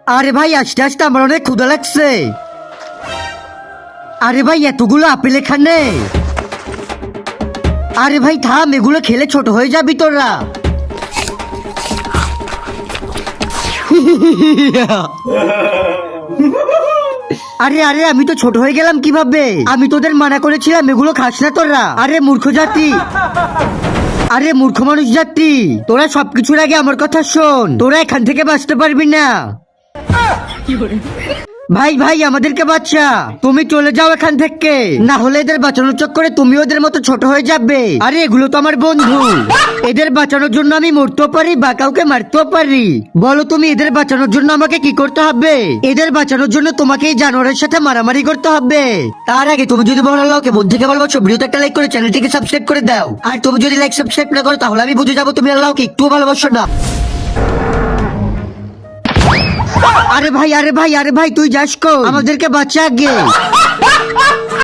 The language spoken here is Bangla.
আরে ভাই আস্তে আস্তে আমার অনেক ক্ষুধা লাগছে। আরে ভাই এতগুলো আপেল এখানে। আরে ভাই থাম, এগুলো খেলে ছোট হয়ে যাবি তোরা। আরে আরে আমি তো ছোট হয়ে গেলাম কিভাবে? আমি তোদের মানা করেছিলাম এগুলো খাস না তোরা। আরে মূর্খ জাতি, আরে মূর্খ মানুষ জাতি, তোরা সবকিছুর আগে আমার কথা শোন। তোরা এখান থেকে বাঁচতে পারবি না। ভাই ভাই আমাদেরকে বাঁচা, তুমি চলে যাও এখান থেকে, না হলে এদের বাঁচানোর চক্করে তুমি ওদের মতো ছোট হয়ে যাবে। আরে এগুলো তো আমার বন্ধু, এদের বাঁচানোর জন্য আমি মরতেও পারি বা কাউকে মারতেও পারি। বলো তুমি এদের বাঁচানোর জন্য আমাকে কি করতে হবে? এদের বাঁচানোর জন্য তোমাকে এই জানোয়ারের সাথে মারামারি করতে হবে। তার আগে তুমি যদি ভালো লাগে মন থেকে ভালোবাসো, ভিডিওতে একটা লাইক করে চ্যানেলটিকে সাবস্ক্রাইব করে দাও। আর তুমি যদি লাইক সাবস্ক্রাইব না করো তাহলে আমি বুঝে যাবো তুমি আল্লাহকে একটু ভালোবাসো না। আরে ভাই আরে ভাই আরে ভাই তুই যাস কো? আমাদেরকে বাঁচা আগে।